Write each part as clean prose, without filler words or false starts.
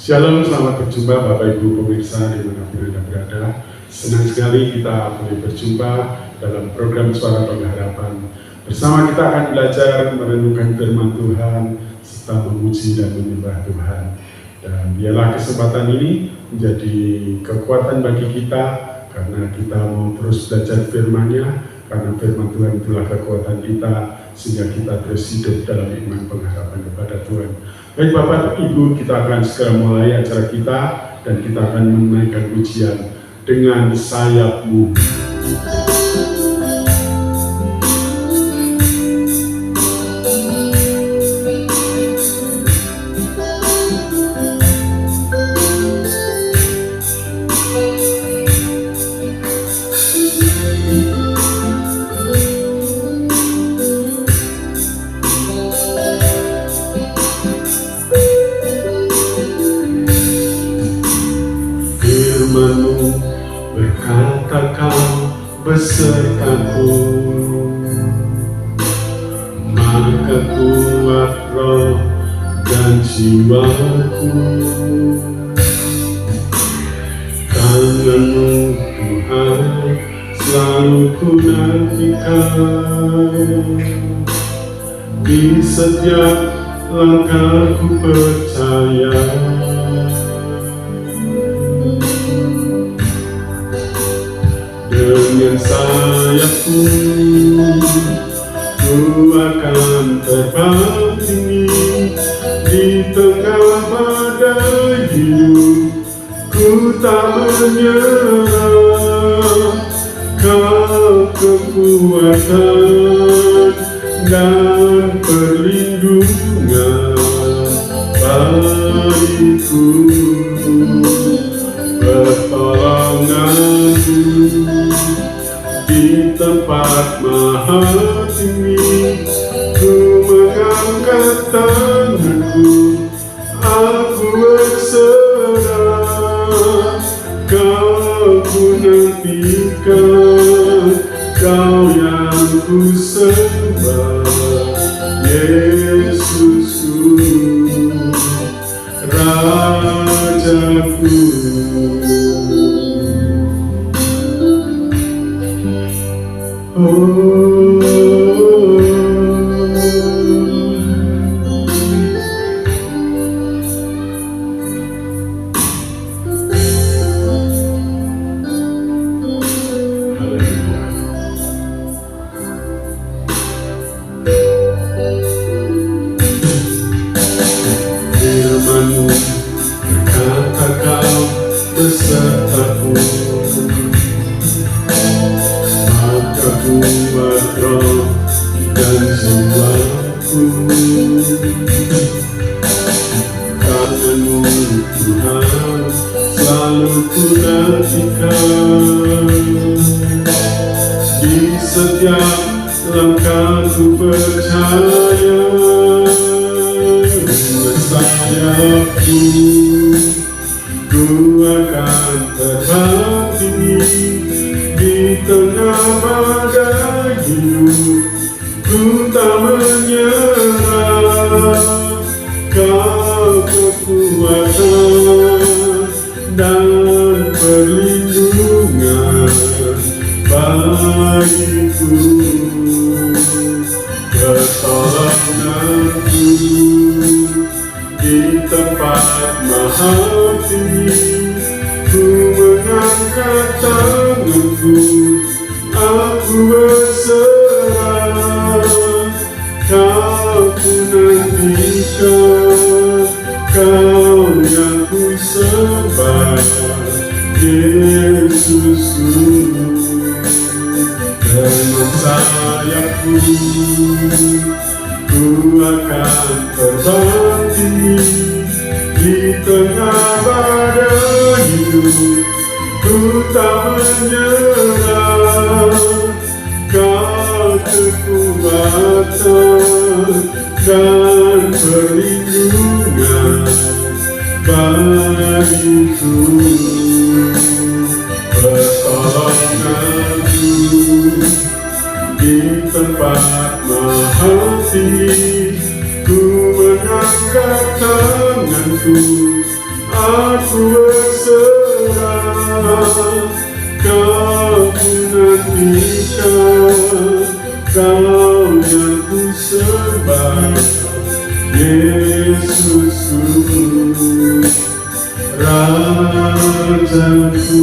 Shalom, selamat berjumpa Bapak Ibu pemirsa dimanapun Anda berada. Senang sekali kita boleh berjumpa dalam program Suara Pengharapan. Bersama kita akan belajar merenungkan firman Tuhan serta memuji dan menyembah Tuhan. Dan biarlah kesempatan ini menjadi kekuatan bagi kita karena kita mau terus belajar firman-Nya, karena firman Tuhan itulah kekuatan kita sehingga kita terus hidup dalam iman pengharapan kepada Tuhan. Baik Bapak Ibu, kita akan segera mulai acara kita dan kita akan menaikkan pujian dengan sayap-Mu. Berkata kau besertaku, maka kuat roh dan jiwaku. Tangan-Mu Tuhan selalu ku nantikan, di setiap langkahku percaya. Dengan sayap-Mu ku akan terbang tinggi, di tengah badai hidup ku tak menyerah. Kau kekuatan dan perlindungan bagiku, pertolongan-Mu di tempat maha tinggi. Ku mengangkat tanganku, aku berserah. Kau ku nantikan, Kau yang ku sembah, Yesusku, Rajaku. Firman-Mu berkata kau besertaku, maka kuat roh dan jiwaku. Tangan-Mu Tuhan selalu ku nantikan, di setiap langkahku percaya. Sayap-Mu ku akan terbang tinggi, di tengah badai hidup ku tak menyerah. Kau kekuatan dan perlindungan bagiku, pertolongan-Mu di tempat maha tinggi. Ku mengangkat tanganku, aku berserah. Kau ku nantikan, Kau yang ku sembah, Yesusku. Dengan sayap-Mu ku akan terbang tinggi, di tengah badai hidup ku tak menyerah. Kau kekuatan dan perlindungan bagiku, pertolongan-Mu di tempat maha tinggi. Ku mengangkat tanganku, aku berserah, kau nantikan, kau yang ku sembah, Yesusku, Rajaku.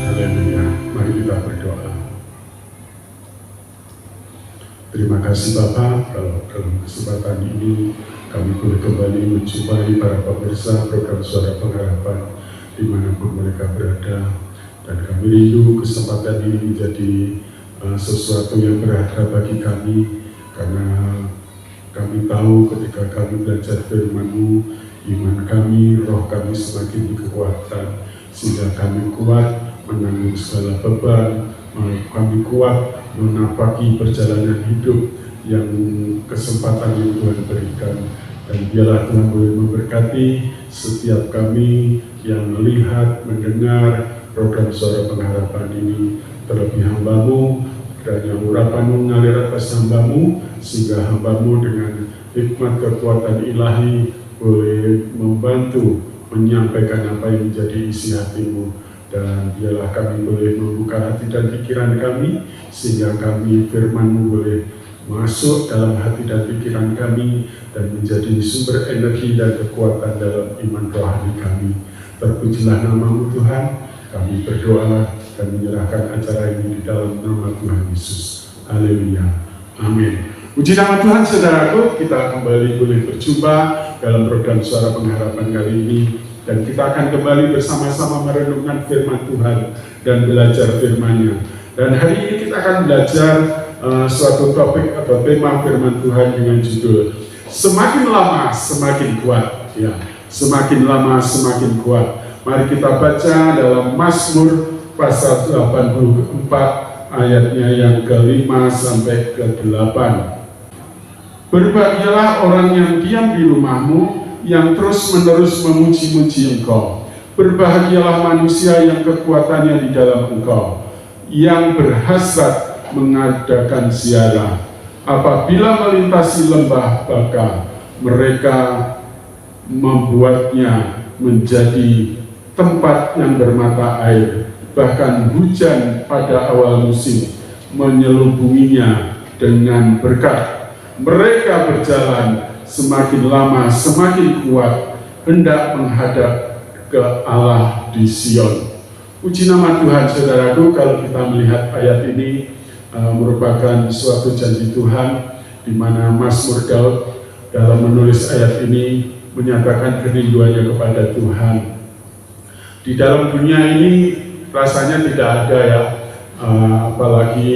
Haleluya, mari kita berdoa. Terima kasih Bapa, kalau dalam kesempatan ini kami boleh kembali menjumpai para pemirsa program Suara Pengharapan dimanapun mereka berada, dan kami rindu kesempatan ini menjadi sesuatu yang berharga bagi kami, karena kami tahu ketika kami belajar firman-Mu, iman kami, roh kami semakin dikuatkan, sehingga kami kuat menanggung segala beban, kami kuat menapaki perjalanan hidup yang kesempatan yang Tuhan berikan. Dan biarlah Tuhan boleh memberkati setiap kami yang melihat, mendengar program Suara Pengharapan ini. Terlebih hamba-Mu, kiranya urapan-Mu mengalir atas hamba-Mu, sehingga hamba-Mu dengan hikmat kekuatan ilahi boleh membantu menyampaikan apa yang menjadi isi hati-Mu. Dan biarlah kami boleh membuka hati dan pikiran kami, sehingga kami firman-Mu boleh masuk dalam hati dan pikiran kami dan menjadi sumber energi dan kekuatan dalam iman rohani kami. Terpujilah nama-Mu Tuhan, kami berdoa dan menyerahkan acara ini di dalam nama Tuhan Yesus. Haleluya. Amin. Puji nama Tuhan, saudaraku, kita kembali boleh berjumpa dalam program Suara Pengharapan kali ini. Dan kita akan kembali bersama-sama merenungkan firman Tuhan dan belajar firman-Nya. Dan hari ini kita akan belajar suatu topik atau tema firman Tuhan dengan judul Semakin Lama Semakin Kuat. Ya, semakin lama semakin kuat. Mari kita baca dalam Mazmur pasal 84 ayatnya yang ke-5 sampai ke-8. Berbahagialah orang yang diam di rumah-Mu, yang terus-menerus memuji-muji Engkau. Berbahagialah manusia yang kekuatannya di dalam Engkau, yang berhasrat mengadakan ziarah. Apabila melintasi lembah Baka, mereka membuatnya menjadi tempat yang bermata air. Bahkan hujan pada awal musim menyelubunginya dengan berkat. Mereka berjalan semakin lama semakin kuat, hendak menghadap ke Allah di Sion. Puji nama Tuhan, saudaraku. Kalau kita melihat ayat ini merupakan suatu janji Tuhan, di mana Mazmur Daud dalam menulis ayat ini menyatakan kerinduannya kepada Tuhan. Di dalam dunia ini rasanya tidak ada ya, apalagi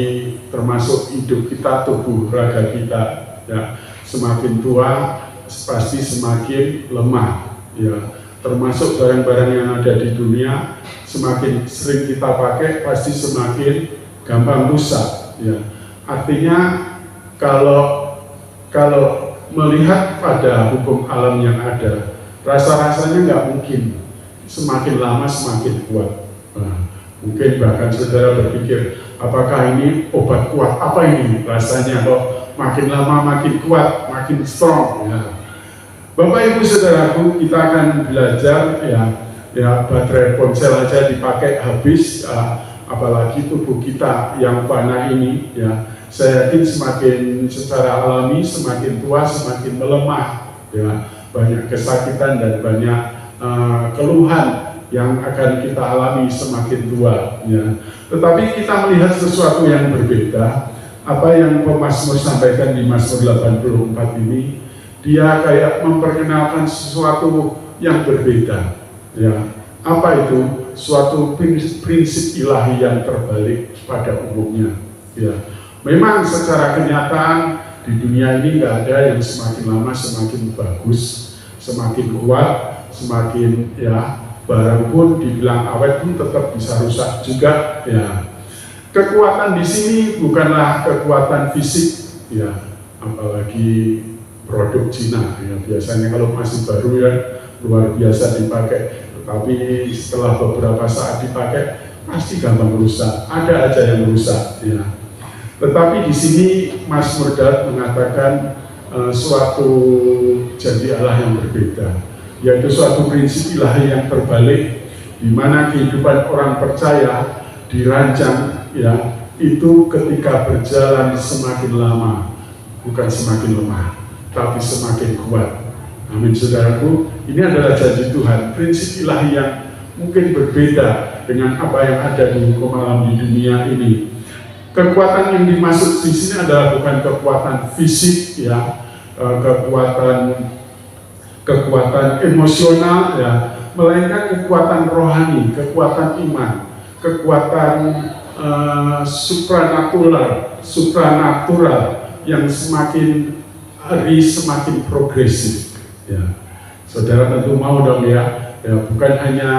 termasuk hidup kita, tubuh raga kita ya. Semakin tua pasti semakin lemah ya, termasuk barang-barang yang ada di dunia semakin sering kita pakai pasti semakin gampang rusak ya. Artinya kalau melihat pada hukum alam yang ada, rasa-rasanya nggak mungkin semakin lama semakin kuat. Nah, mungkin bahkan saudara berpikir, apakah ini obat kuat? Apa ini rasanya kok makin lama makin kuat, makin strong ya. Bapak Ibu saudaraku, kita akan belajar ya baterai ponsel aja dipakai habis, apalagi tubuh kita yang fana ini ya. Saya yakin semakin secara alami semakin tua semakin melemah ya, banyak kesakitan dan banyak keluhan yang akan kita alami semakin tua ya. Tetapi kita melihat sesuatu yang berbeda. Apa yang pemazmur sampaikan di Mazmur 84 ini, dia kayak memperkenalkan sesuatu yang berbeda ya. Apa itu? Suatu prinsip ilahi yang terbalik pada umumnya ya. Memang secara kenyataan di dunia ini nggak ada yang semakin lama semakin bagus, semakin kuat, semakin ya, barang pun dibilang awet pun tetap bisa rusak juga ya. Kekuatan di sini bukanlah kekuatan fisik ya, apalagi produk Cina ya. Biasanya kalau masih baru ya luar biasa dipakai, tetapi setelah beberapa saat dipakai pasti gampang rusak, ada aja yang rusak ya. Tetapi di sini Mazmur Daud mengatakan suatu janji Allah yang berbeda, yaitu suatu prinsip ilahi yang terbalik, di mana kehidupan orang percaya dirancang ya itu ketika berjalan semakin lama, bukan semakin lemah, tapi semakin kuat. Amin, saudaraku. Ini adalah janji Tuhan, prinsip ilahi yang mungkin berbeda dengan apa yang ada di hukum alam di dunia ini. Kekuatan yang dimaksud di sini adalah bukan kekuatan fisik ya, kekuatan emosional ya, melainkan kekuatan rohani, kekuatan iman, kekuatan supranatural yang semakin hari semakin progresif ya. Saudara tentu mau dong ya, bukan hanya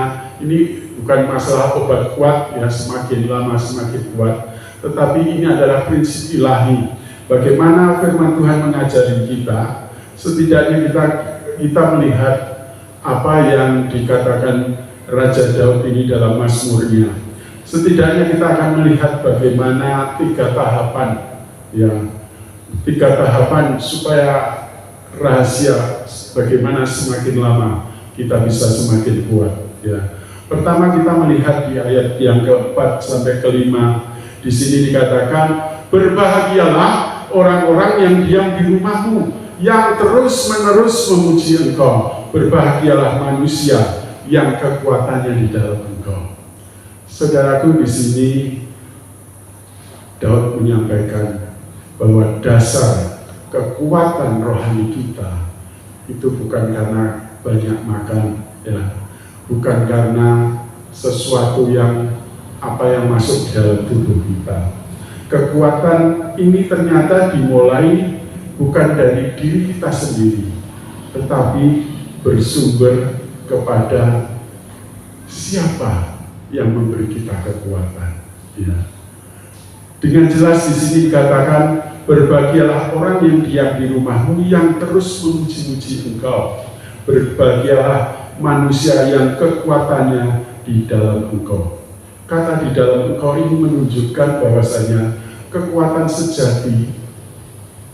ini, bukan masalah obat kuat ya, semakin lama semakin kuat, tetapi ini adalah prinsip ilahi. Bagaimana firman Tuhan mengajari kita, setidaknya kita melihat apa yang dikatakan Raja Daud ini dalam Mazmurnya. Setidaknya kita akan melihat bagaimana 3 tahapan ya, 3 tahapan supaya rahasia bagaimana semakin lama kita bisa semakin kuat ya. Pertama, kita melihat di ayat yang keempat sampai kelima. Di sini dikatakan, berbahagialah orang-orang yang diam di rumahmu, yang terus-menerus memuji engkau. Berbahagialah manusia yang kekuatannya di dalam engkau. Saudaraku, di sini Daud menyampaikan bahwa dasar kekuatan rohani kita itu bukan karena banyak makan, ya, bukan karena sesuatu yang masuk di dalam tubuh kita. Kekuatan ini ternyata dimulai bukan dari diri kita sendiri, tetapi bersumber kepada siapa yang memberi kita kekuatan. Ya. Dengan jelas di sini dikatakan, berbahagialah orang yang diam di rumahmu, yang terus memuji-muji engkau. Berbahagialah manusia yang kekuatannya di dalam engkau. Kata di dalam engkau ini menunjukkan bahwasanya kekuatan sejati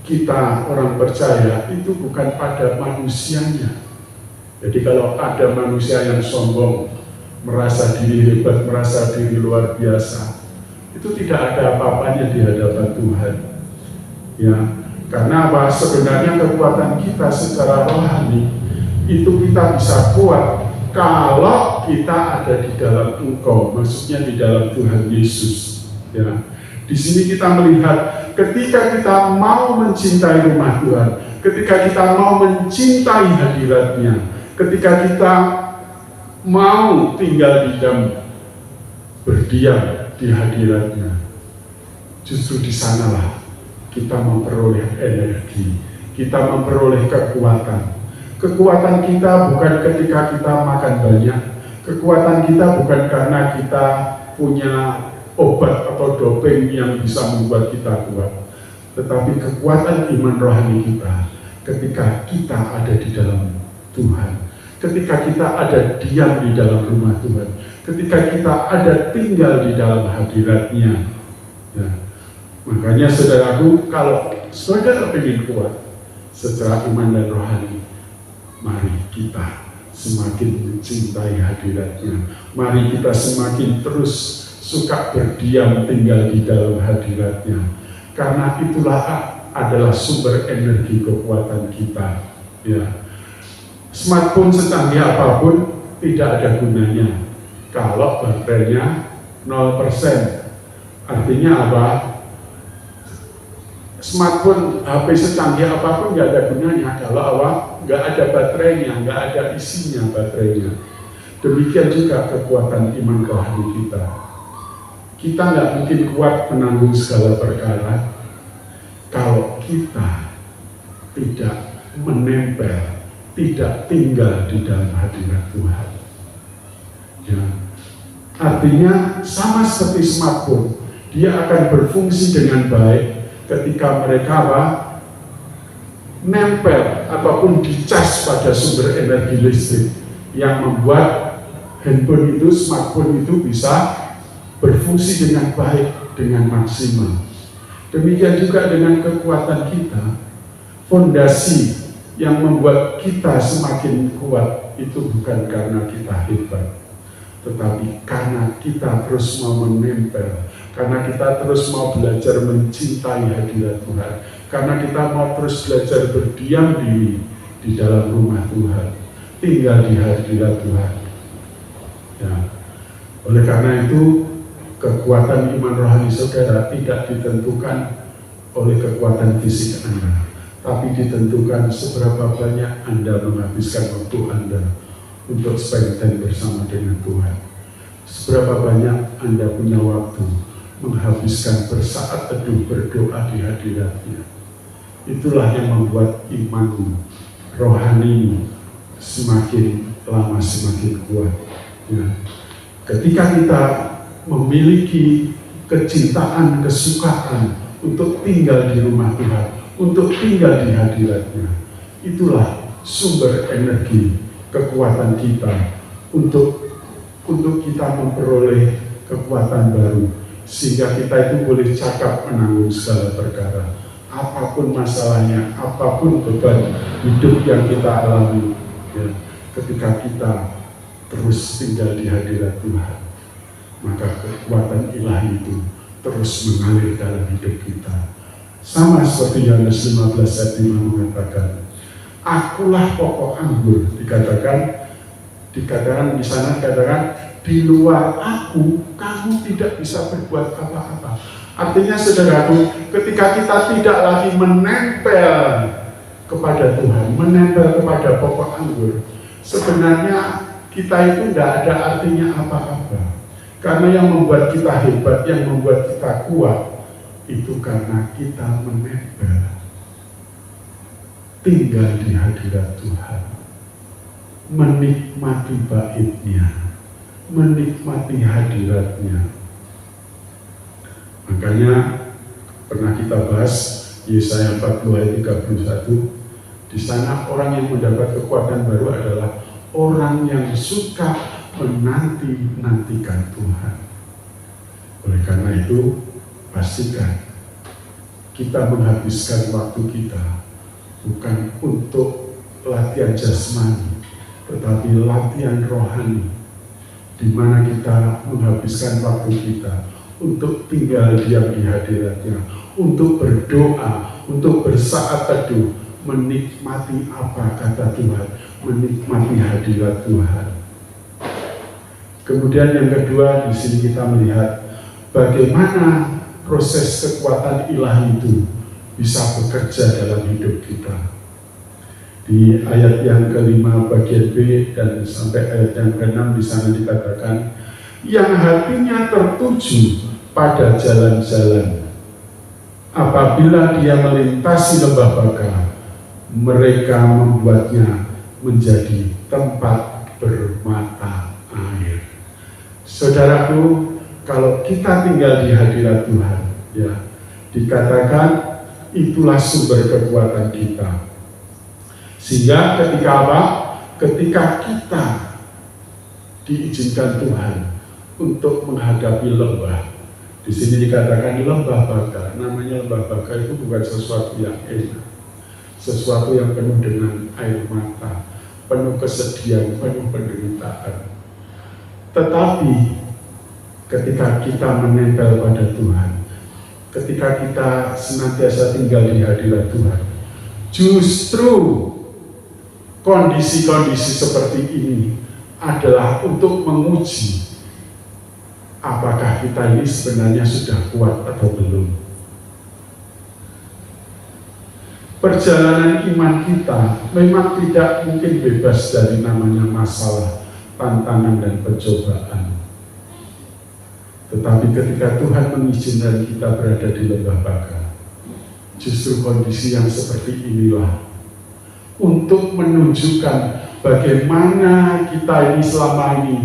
kita orang percaya itu bukan pada manusianya. Jadi kalau ada manusia yang sombong, merasa diri hebat, merasa diri luar biasa, itu tidak ada apa-apanya di hadapan Tuhan. Ya, karena apa? Sebenarnya kekuatan kita secara rohani itu kita bisa kuat kalau kita ada di dalam engkau, maksudnya di dalam Tuhan Yesus. Ya, di sini kita melihat ketika kita mau mencintai rumah Tuhan, ketika kita mau mencintai hadiratnya, ketika kita mau tinggal di dalam, berdiam di hadiratnya, justru di sanalah kita memperoleh energi, kita memperoleh kekuatan. Kekuatan kita bukan ketika kita makan banyak, kekuatan kita bukan karena kita punya obat atau doping yang bisa membuat kita kuat, tetapi kekuatan iman rohani kita ketika kita ada di dalam Tuhan, ketika kita ada diam di dalam rumah Tuhan, ketika kita ada tinggal di dalam hadiratnya. Ya. Makanya saudaraku, kalau saudara ingin kuat secara iman dan rohani, mari kita semakin mencintai hadiratnya. Mari kita semakin terus suka berdiam tinggal di dalam hadiratnya. Karena itulah adalah sumber energi kekuatan kita. Ya. Smartphone secanggih apapun tidak ada gunanya kalau baterainya 0%. Artinya apa? Smartphone, HP secanggih apapun nggak ada gunanya kalau nggak ada baterainya, nggak ada isinya baterainya. Demikian juga kekuatan iman rohani kita. Kita nggak mungkin kuat menanggung segala perkara kalau kita tidak menempel, tidak tinggal di dalam hadirat Tuhan. Ya. Artinya sama seperti smartphone, dia akan berfungsi dengan baik ketika mereka nempel ataupun dicas pada sumber energi listrik yang membuat handphone itu, smartphone itu bisa berfungsi dengan baik, dengan maksimal. Demikian juga dengan kekuatan kita. Fondasi yang membuat kita semakin kuat itu bukan karena kita hebat, tetapi karena kita terus mau menempel, karena kita terus mau belajar mencintai hadirat Tuhan, karena kita mau terus belajar berdiam diri di dalam rumah Tuhan, tinggal di hadirat Tuhan. Ya. Oleh karena itu, kekuatan iman rohani saudara tidak ditentukan oleh kekuatan fisik Anda, tapi ditentukan seberapa banyak Anda menghabiskan waktu Anda untuk spend time bersama dengan Tuhan. Seberapa banyak Anda punya waktu menghabiskan bersaat teduh berdoa di hadirat-Nya. Itulah yang membuat imanmu, rohanimu semakin lama semakin kuat. Ya. Ketika kita memiliki kecintaan, kesukaan untuk tinggal di rumah Tuhan, untuk tinggal di hadirat-Nya, itulah sumber energi, kekuatan kita untuk kita memperoleh kekuatan baru, sehingga kita itu boleh cakap menanggung segala perkara, apapun masalahnya, apapun beban hidup yang kita alami, ya, ketika kita terus tinggal di hadirat Tuhan, maka kekuatan ilahi itu terus mengalir dalam hidup kita. Sama seperti Yohanes 15 ayat 5 mengatakan, akulah pokok anggur, dikatakan di sana dikatakan, di luar aku kamu tidak bisa berbuat apa-apa. Artinya saudaraku, ketika kita tidak lagi menempel kepada Tuhan, menempel kepada pokok anggur, sebenarnya kita itu tidak ada artinya apa-apa. Karena yang membuat kita hebat, yang membuat kita kuat, itu karena kita menempel, tinggal di hadirat Tuhan, menikmati bait-Nya, menikmati hadirat-Nya. Makanya pernah kita bahas Yesaya 40 ayat 31, di sana orang yang mendapat kekuatan baru adalah orang yang suka menanti-nantikan Tuhan. Oleh karena itu, pastikan kita menghabiskan waktu kita bukan untuk latihan jasmani, tetapi latihan rohani, di mana kita menghabiskan waktu kita untuk tinggal diam di hadirat-Nya, untuk berdoa, untuk bersaat teduh, menikmati apa kata Tuhan, menikmati hadirat Tuhan. Kemudian yang kedua, di sini kita melihat bagaimana proses kekuatan ilahi itu bisa bekerja dalam hidup kita. Di ayat yang kelima bagian B dan sampai ayat yang ke-6 di sana dikatakan, yang hatinya tertuju pada jalan-jalan, apabila dia melintasi lembah baka, mereka membuatnya menjadi tempat bermata air. Saudaraku, kalau kita tinggal di hadirat Tuhan, ya, dikatakan itulah sumber kekuatan kita. Sehingga ketika apa? Ketika kita diizinkan Tuhan untuk menghadapi lembah, di sini dikatakan lembah baka. Namanya lembah baka itu bukan sesuatu yang enak, sesuatu yang penuh dengan air mata, penuh kesedihan, penuh penderitaan. Tetapi ketika kita menempel pada Tuhan, ketika kita senantiasa tinggal di hadirat Tuhan, justru kondisi-kondisi seperti ini adalah untuk menguji apakah kita ini sebenarnya sudah kuat atau belum. Perjalanan iman kita memang tidak mungkin bebas dari namanya masalah, tantangan, dan pencobaan. Tetapi ketika Tuhan mengizinkan kita berada di lembah baka, justru kondisi yang seperti inilah untuk menunjukkan bagaimana kita ini selama ini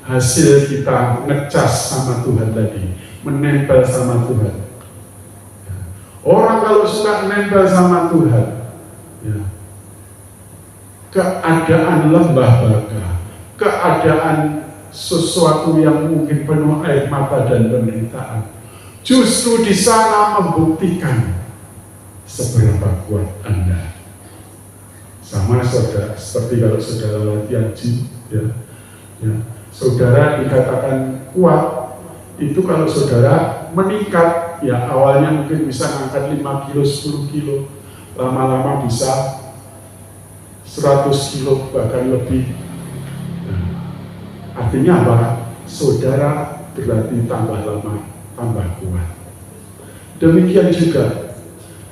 hasil kita ngecas sama Tuhan tadi, menempel sama Tuhan. Orang kalau suka menempel sama Tuhan, ya, keadaan lembah baka, keadaan sesuatu yang mungkin penuh air mata dan penderitaan, justru di sana membuktikan seberapa kuat Anda. Sama saudara, seperti kalau saudara latihan gym, ya, saudara dikatakan kuat, itu kalau saudara meningkat, ya awalnya mungkin bisa angkat 5 kilo, 10 kilo, lama-lama bisa 100 kilo bahkan lebih. Nah, artinya apa? Saudara berarti tambah lama, tambah kuat. Demikian juga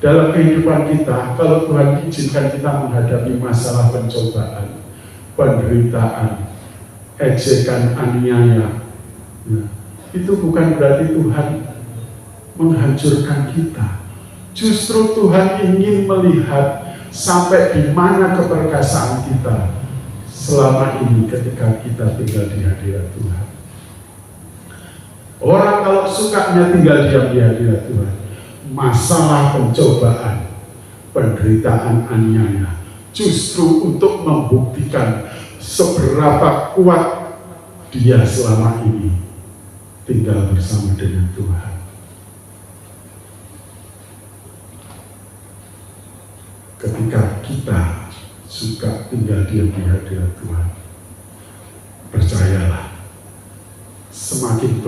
dalam kehidupan kita, kalau Tuhan izinkan kita menghadapi masalah pencobaan, penderitaan, ejekan, aniaya, nah, itu bukan berarti Tuhan menghancurkan kita. Justru Tuhan ingin melihat sampai di mana keperkasaan kita selama ini ketika kita tinggal di hadirat Tuhan. Orang kalau sukanya tinggal diam di hadirat Tuhan, masalah pencobaan, penderitaan, aniaya, justru untuk membuktikan seberapa kuat dia selama ini tinggal bersama dengan Tuhan. Ketika kita suka tinggal diam di hadirat Tuhan, percayalah, semakin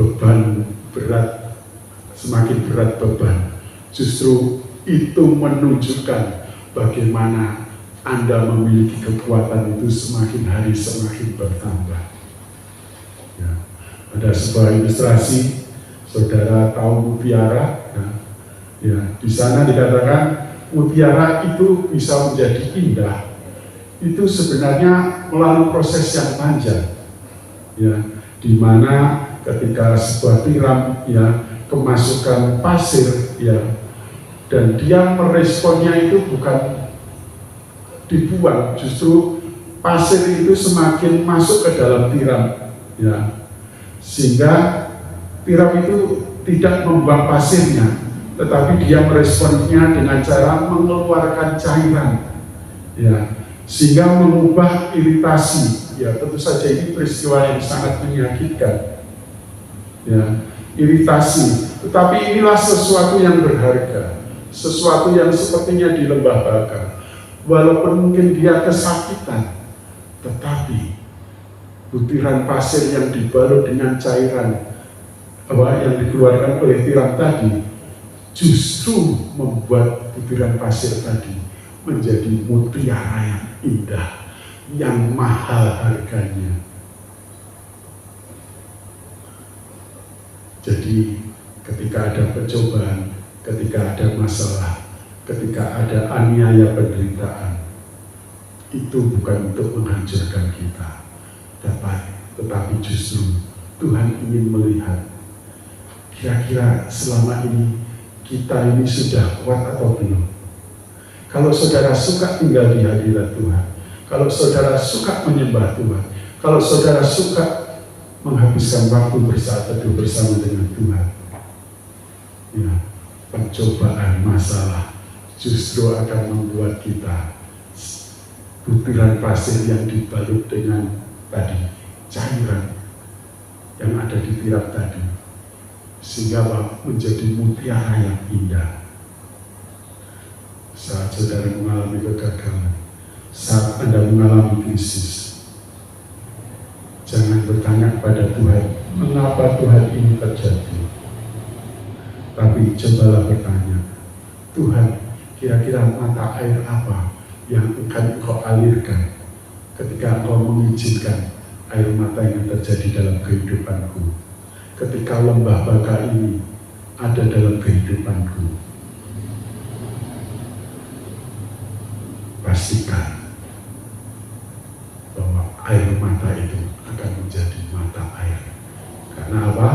berat beban, justru itu menunjukkan bagaimana Anda memiliki kekuatan itu semakin hari semakin bertambah. Ya. Ada sebuah ilustrasi, saudara tahu mutiara, ya, di sana dikatakan mutiara itu bisa menjadi indah. Itu sebenarnya melalui proses yang panjang, ya, di mana ketika sebuah tiram, ya, kemasukan pasir, ya, dan dia meresponnya itu bukan dibuang, justru pasir itu semakin masuk ke dalam tiram, ya, sehingga tiram itu tidak membuang pasirnya, tetapi dia meresponnya dengan cara mengeluarkan cairan, ya, sehingga mengubah iritasi. Ya, tentu saja ini peristiwa yang sangat menyakitkan, ya, iritasi. Tetapi inilah sesuatu yang berharga, sesuatu yang sepertinya di lembah bakar. Walaupun mungkin dia kesakitan, tetapi butiran pasir yang dibalut dengan cairan yang dikeluarkan oleh tiram tadi justru membuat butiran pasir tadi menjadi mutiara yang indah, yang mahal harganya. Jadi ketika ada pencobaan, ketika ada masalah, ketika ada aniaya penderitaan, itu bukan untuk menghancurkan kita, tetapi justru Tuhan ingin melihat kira-kira selama ini kita ini sudah kuat atau belum. Kalau saudara suka tinggal di hadirat Tuhan, kalau saudara suka menyembah Tuhan, kalau saudara suka menghabiskan waktu bersatu bersama dengan Tuhan, ya, pencobaan, masalah justru akan membuat kita butiran pasir yang dibalut dengan tadi cairan yang ada di tiram tadi, sehingga menjadi mutiara yang indah. Saat saudara mengalami kegagalan, saat Anda mengalami krisis, jangan bertanya kepada Tuhan, mengapa Tuhan ini terjadi? Tapi cobalah bertanya, Tuhan, kira-kira mata air apa yang akan Engkau alirkan ketika Engkau mengizinkan air mata yang terjadi dalam kehidupanku, ketika lembah baka ini ada dalam kehidupanku. Pastikan bahwa air mata itu akan menjadi mata air. Karena apa?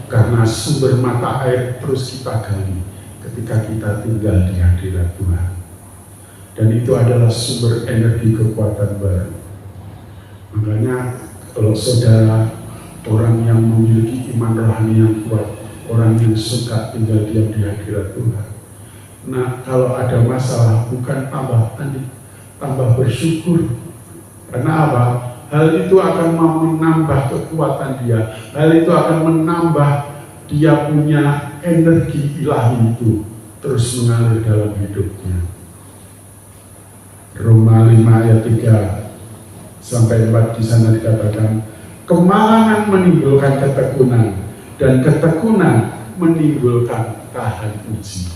Karena sumber mata air terus kita gali ketika kita tinggal di hadirat Tuhan. Dan itu adalah sumber energi kekuatan baru. Makanya kalau saudara orang yang memiliki iman rohani yang kuat, orang yang suka tinggal diam di hadirat Tuhan, nah kalau ada masalah bukan tambah panik, tambah bersyukur. Karena apa? Hal itu akan menambah kekuatan dia. Hal itu akan menambah dia punya energi ilahi itu terus mengalir dalam hidupnya. Roma 5 ayat 3 sampai 4 di sana dikatakan, kemalangan menimbulkan ketekunan, dan ketekunan menimbulkan tahan uji.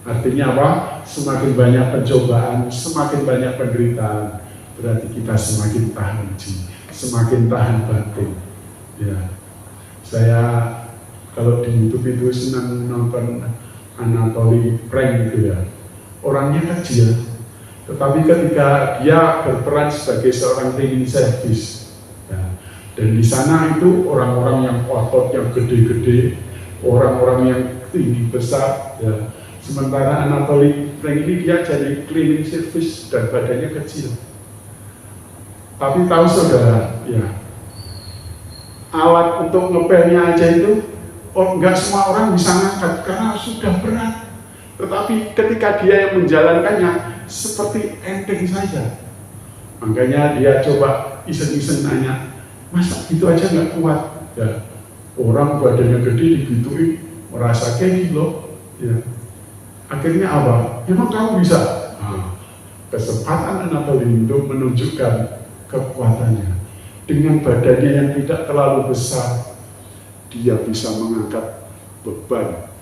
Artinya apa? Semakin banyak pencobaan, semakin banyak penderitaan, berarti kita semakin tahan uji, semakin tahan batin. Ya, saya kalau di YouTube itu senang nonton Anatoly Prank gitu ya. Orangnya kecil, tetapi ketika dia berperan sebagai seorang cleaning service, ya, dan di sana itu orang-orang yang otot yang gede-gede, orang-orang yang tinggi besar, ya. Sementara Anatoly Prank ini dia jadi cleaning service dan badannya kecil. Tapi tahu saudara, ya, alat untuk ngepelnya aja itu, enggak semua orang bisa ngangkat karena sudah berat. Tetapi ketika dia yang menjalankannya seperti enteng saja. Makanya dia coba iseng-iseng nanya, masa gitu aja nggak kuat? Ya, orang badannya gede digituin, merasa kayak gitu. Ya. Akhirnya apa? Memang kamu bisa. Nah, kesempatan Anatoly untuk menunjukkan kekuatannya. Dengan badannya yang tidak terlalu besar, dia bisa mengangkat beban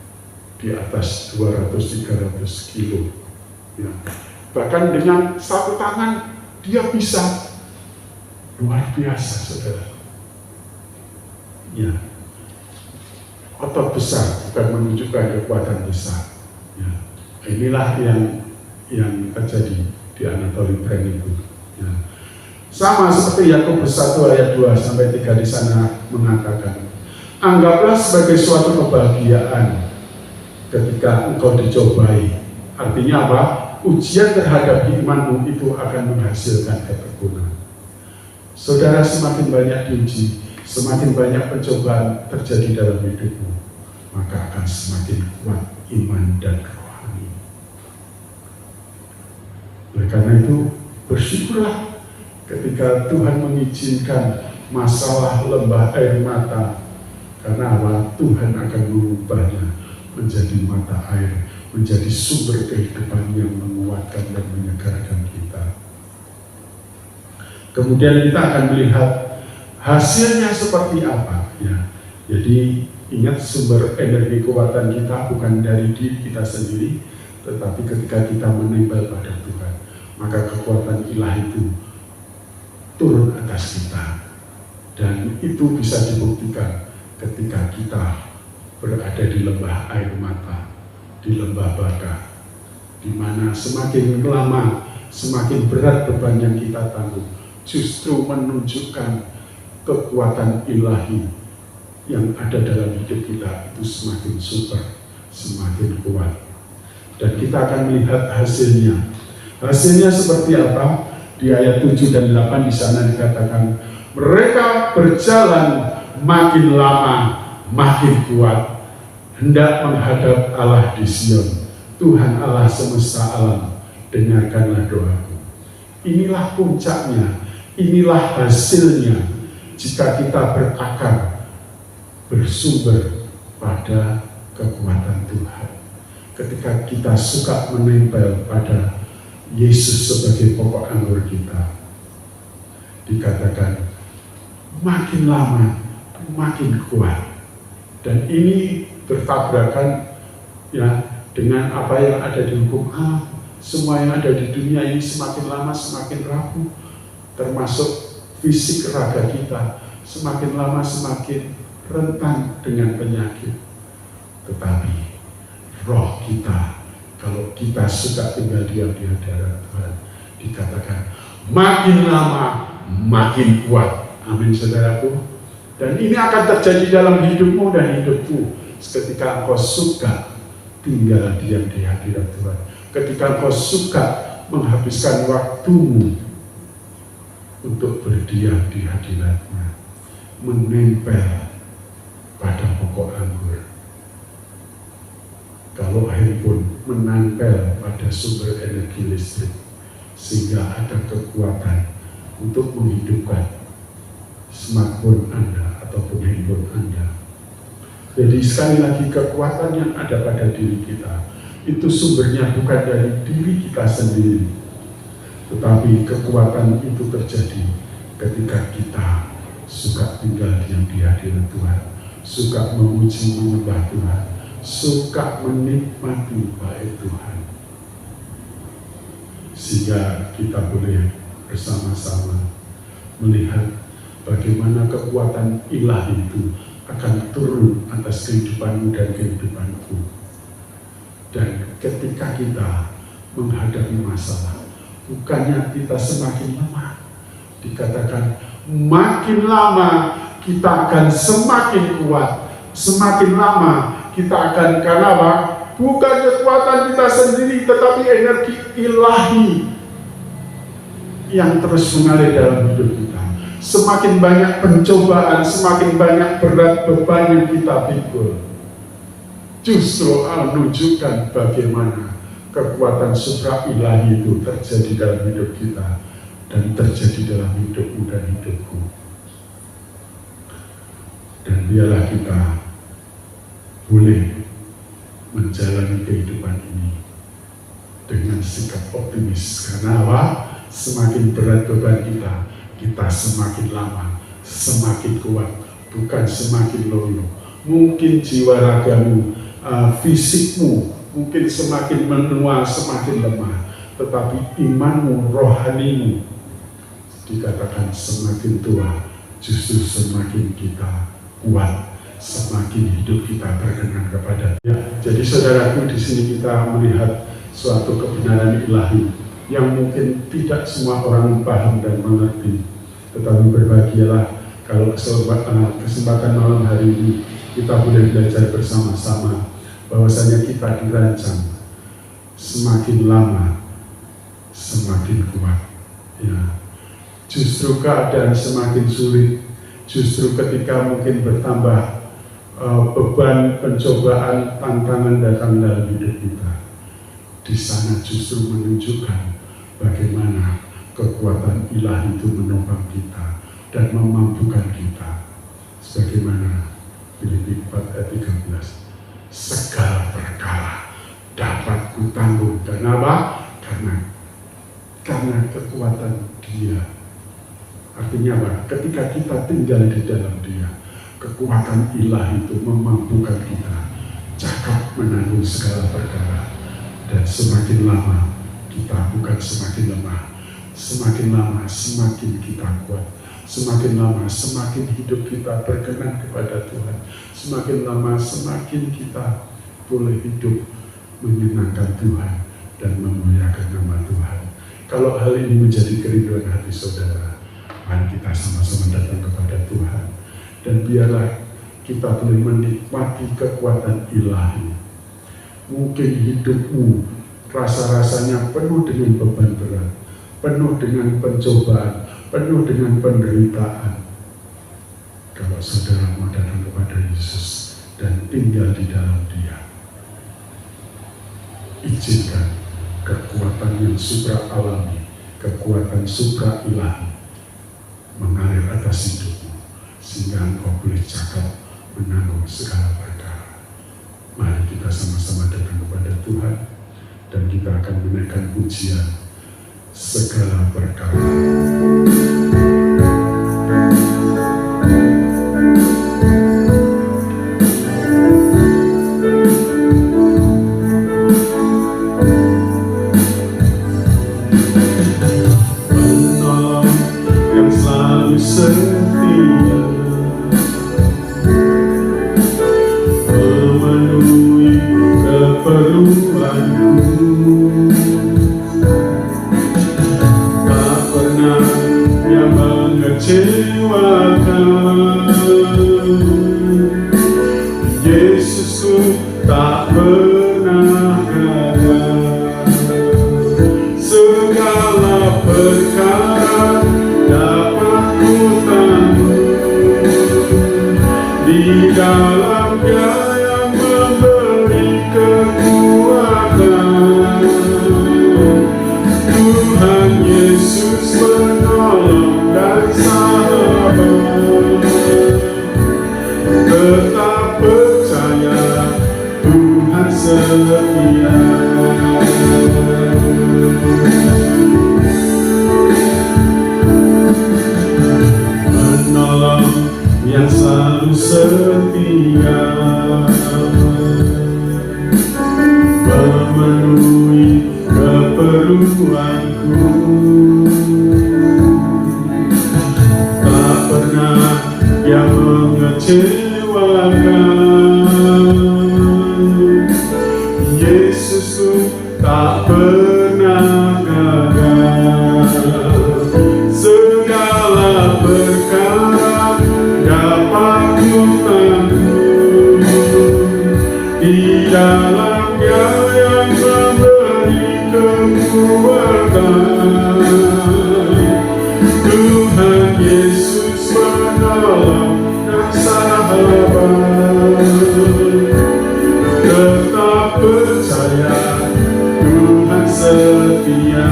di atas 200-300 kilo. Ya. Bahkan dengan satu tangan dia bisa luar biasa, saudara. Ya, otot besar bukan menunjukkan kekuatan besar. Ya. Inilah yang terjadi di Anatoly Prank itu. Ya. Sama seperti Yakobus 1 ayat 2 sampai 3 di sana mengatakan, anggaplah sebagai suatu kebahagiaan ketika engkau dicobai. Artinya apa? Ujian terhadap imanmu itu akan menghasilkan ketekunan. Saudara, semakin banyak diuji, semakin banyak pencobaan terjadi dalam hidupmu, maka akan semakin kuat iman dan rohani. Oleh karena itu, bersyukurlah ketika Tuhan mengizinkan masalah lembah air mata, karena apa? Tuhan akan mengubahnya menjadi mata air, menjadi sumber kehidupan yang menguatkan dan menyegarkan kita. Kemudian kita akan melihat hasilnya seperti apa. Ya. Jadi ingat, sumber energi kekuatan kita bukan dari diri kita sendiri, tetapi ketika kita menempel pada Tuhan, maka kekuatan ilahi itu turun atas kita. Dan itu bisa dibuktikan ketika kita berada di lembah air mata, di lembah baka, di mana semakin lama semakin berat beban yang kita tanggung, justru menunjukkan kekuatan ilahi yang ada dalam hidup kita itu semakin super, semakin kuat. Dan kita akan melihat hasilnya. Hasilnya seperti apa? Di ayat 7 dan 8 di sana dikatakan, mereka berjalan makin lama makin kuat, hendak menghadap Allah di Sion. Tuhan Allah semesta alam, dengarkanlah doaku. Inilah puncaknya, inilah hasilnya jika kita berakar, bersumber pada kekuatan Tuhan. Ketika kita suka menempel pada Yesus sebagai pokok anggur kita, dikatakan makin lama makin kuat. Dan ini bertabrakan ya dengan apa yang ada di hukum Allah. Semua yang ada di dunia ini semakin lama semakin rapuh, termasuk fisik raga kita, semakin lama semakin rentan dengan penyakit. Tetapi roh kita, kalau kita suka tinggal diam di hadirat Tuhan, dikatakan makin lama makin kuat. Amin, saudaraku. Dan ini akan terjadi dalam hidupmu dan hidupku ketika engkau suka tinggal diam di hadirat Tuhan, ketika engkau suka menghabiskan waktumu untuk berdiam di hadirat-Nya, menempel pada pokok anggur. Kalau handphone menempel pada sumber energi listrik, sehingga ada kekuatan untuk menghidupkan smartphone Anda ataupun handphone Anda. Jadi sekali lagi, kekuatan yang ada pada diri kita itu sumbernya bukan dari diri kita sendiri, Tetapi kekuatan itu terjadi ketika kita suka tinggal diam di hadirat Tuhan, suka memuji menyembah Tuhan, suka menikmati baik Tuhan, sehingga kita boleh bersama-sama melihat bagaimana kekuatan ilahi itu akan turun atas kehidupanmu dan kehidupanku. Dan ketika kita menghadapi masalah, bukannya kita semakin lemah, dikatakan makin lama kita akan semakin kuat, semakin lama kita akan, karena apa? Bukan kekuatan kita sendiri, tetapi energi ilahi yang terus mengalir dalam hidup kita. Semakin banyak pencobaan, semakin banyak berat beban yang kita pikul, justru menunjukkan bagaimana kekuatan supra ilahi itu terjadi dalam hidup kita dan terjadi dalam hidupmu dan hidupku. Dan biarlah kita boleh menjalani kehidupan ini dengan sikap optimis. Karena apa? Semakin berat beban kita, kita semakin lama, semakin kuat, bukan semakin loyo. Mungkin jiwa ragamu, fisikmu mungkin semakin menua, semakin lemah, tetapi imanmu, rohanimu, dikatakan semakin tua, justru semakin kita kuat, semakin hidup kita berkenan kepada Dia. Jadi saudaraku, di sini kita melihat suatu kebenaran ilahi yang mungkin tidak semua orang paham dan mengerti. Tetapi berbahagialah kalau kesempatan malam hari ini kita boleh belajar bersama-sama bahwasanya kita dirancang semakin lama semakin kuat. Ya, justru keadaan semakin sulit, justru ketika mungkin bertambah beban, pencobaan, tantangan datang dalam hidup kita, di sana justru menunjukkan bagaimana kekuatan ilahi itu menopang kita dan memampukan kita. Sebagaimana Filipi 4 ayat 13, segala perkara dapat kutanggung. Dan apa? Karena kekuatan Dia. Artinya apa? Ketika kita tinggal di dalam Dia, kekuatan ilahi itu memampukan kita cakap menanggung segala perkara. Dan semakin lama kita bukan semakin lemah, semakin lama semakin kita kuat, semakin lama semakin hidup kita berkenan kepada Tuhan, semakin lama semakin kita boleh hidup menyenangkan Tuhan dan memuliakan nama Tuhan. Kalau hal ini menjadi kerinduan hati saudara, mari kita sama-sama datang kepada Tuhan dan biarlah kita boleh menikmati kekuatan ilahi. Mungkin hidupmu rasa-rasanya penuh dengan beban berat, penuh dengan pencobaan, penuh dengan penderitaan. Kalau saudara mau datang kepada Yesus dan tinggal di dalam Dia, izinkan kekuatan yang supra alami, kekuatan supra ilahi mengalir atas hidupmu, sehingga engkau boleh cakap menanggung segala perkara. Mari kita sama-sama datang kepada Tuhan dan kita akan menaikkan pujian segala perkara. Penolong yang selalu setia, memenuhi keperluanku, tak pernah yang mengecewakan. Yesusku tak pernah gagal. Segala perkara dapat ku tanggung di dalam Dia yang memberi kekuatan. Tuhan Yesus penolong dan sahabat, tetap percaya Tuhan setia. setia memenuhi keperluanku, tak pernah yang mengecewakan. Yesusku tak pernah gagal. Segala perkara dapat ku tanggung di dalam-Nya yang memberi kekuatan. Tuhan Yesus penolong dan sahabat, tetap percaya Tuhan setia.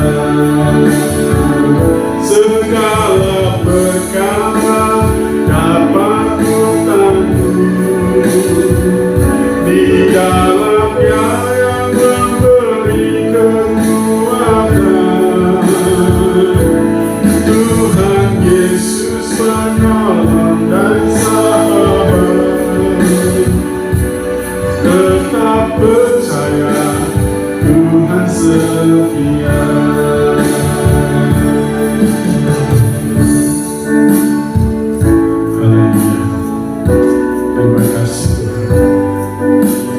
Segala perkara dapat ku tanggung di dalam-Nya yang memberi kekuatan. Tuhan Yesus penolong dan sahabat, tetap percaya Tuhan setia. Haleluya. Terima kasih Tuhan.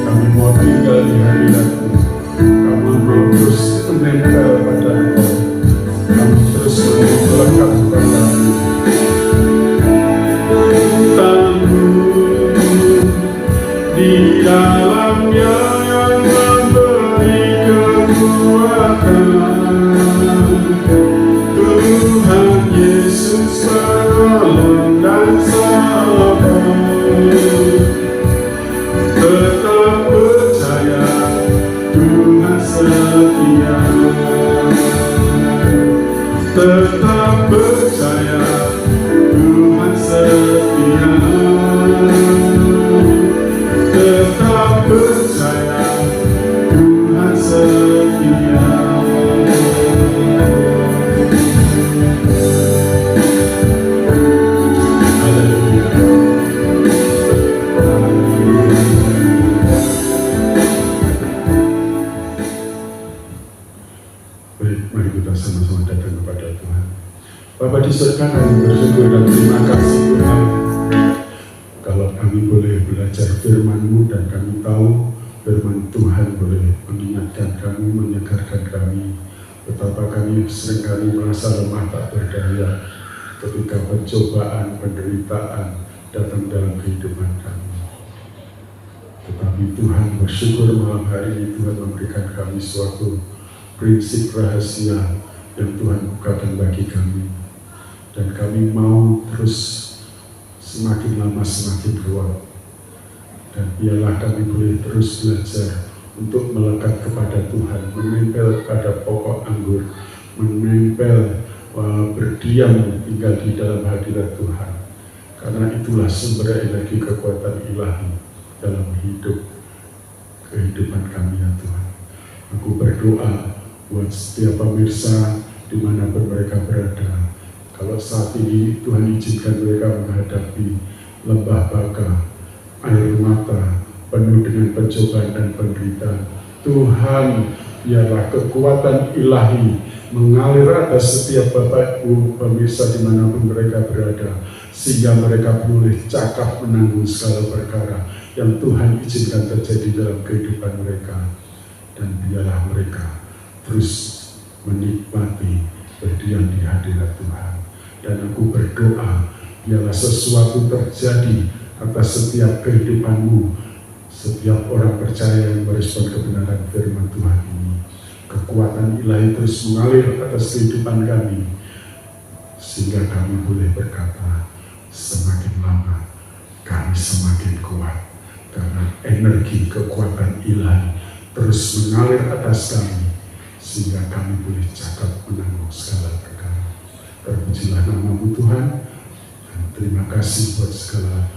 Kami mau tinggal di hadirat-Mu. Kami mau terus menempel pada Engkau. Kami terus melekat kepada-Mu. Tangguh di dalam-Nya yang memberi kekuatan. Tuhan Yesus penolong dan sahabat, tetap percaya Tuhan setia. Tetap percaya Tuhan setia. Tetap percaya Tuhan setia. Haleluya. Baik, mari kita sama-sama datang kepada Tuhan. Bapa di surga, kami bersyukur dan terima kasih Tuhan, kalau kami boleh belajar firman-Mu dan kami tahu firman Tuhan boleh mengingatkan kami, menyegarkan kami. Betapa kami seringkali merasa lemah tak berdaya ketika pencobaan, penderitaan datang dalam kehidupan kami. Tetapi Tuhan bersyukur malam hari ini Tuhan memberikan kami suatu prinsip rahasia yang Tuhan bukakan bagi kami. Dan kami mau terus semakin lama semakin kuat. Dan biarlah kami boleh terus belajar untuk melekat kepada Tuhan, menempel pada pokok anggur, menempel, berdiam, tinggal di dalam hadirat Tuhan. Karena itulah sumber energi kekuatan ilahi dalam kehidupan kami ya Tuhan. Aku berdoa buat setiap pemirsa dimanapun mereka berada. Kalau saat ini Tuhan izinkan mereka menghadapi lembah baka, air mata, penuh dengan pencobaan dan penderitaan, Tuhan biarlah kekuatan ilahi mengalir atas setiap Bapak Ibu pemirsa dimanapun mereka berada, sehingga mereka boleh cakap menanggung segala perkara yang Tuhan izinkan terjadi dalam kehidupan mereka. Dan biarlah mereka terus menikmati berdiam di hadirat Tuhan. Dan aku berdoa, biarlah sesuatu terjadi atas setiap kehidupan-Mu, setiap orang percaya yang merespon kebenaran firman Tuhan ini. Kekuatan ilahi terus mengalir atas kehidupan kami, sehingga kami boleh berkata, semakin lama kami semakin kuat, karena energi kekuatan ilahi terus mengalir atas kami, sehingga kami boleh cakap menanggung segala perkara. Terpujilah nama-Mu Tuhan, dan terima kasih buat segala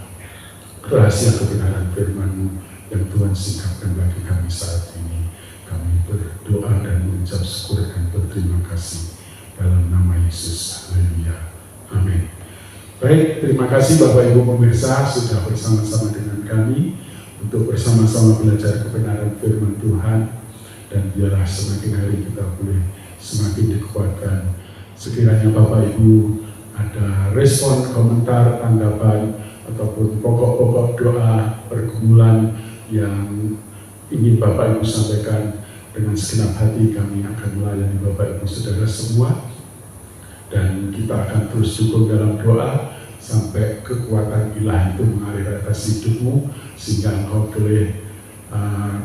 rahasia kebenaran firman-Mu yang Tuhan singkapkan bagi kami saat ini. Kami berdoa dan mengucap syukur dan berterima kasih dalam nama Yesus. Haleluya. Amin. Baik, terima kasih Bapak Ibu pemirsa sudah bersama-sama dengan kami untuk bersama-sama belajar kebenaran firman Tuhan, dan biarlah semakin hari kita boleh semakin dikuatkan. Sekiranya Bapak Ibu ada respon, komentar, tanggapan, ataupun pokok-pokok doa pergumulan yang ingin Bapak Ibu sampaikan, dengan segenap hati kami akan melayani Bapak Ibu Saudara semua, dan kita akan terus dukung dalam doa sampai kekuatan ilahi itu mengalir atas hidupmu sehingga engkau boleh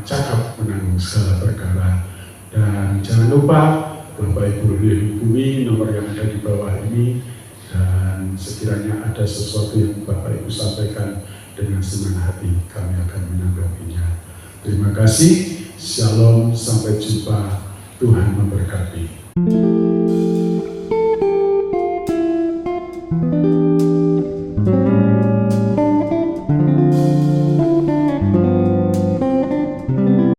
cakap menanggung segala perkara. Dan jangan lupa Bapak Ibu boleh hubungi nomor yang ada di bawah ini, dan sekiranya ada sesuatu yang Bapak Ibu sampaikan, dengan senang hati kami akan menanggapinya. Terima kasih, shalom, sampai jumpa, Tuhan memberkati.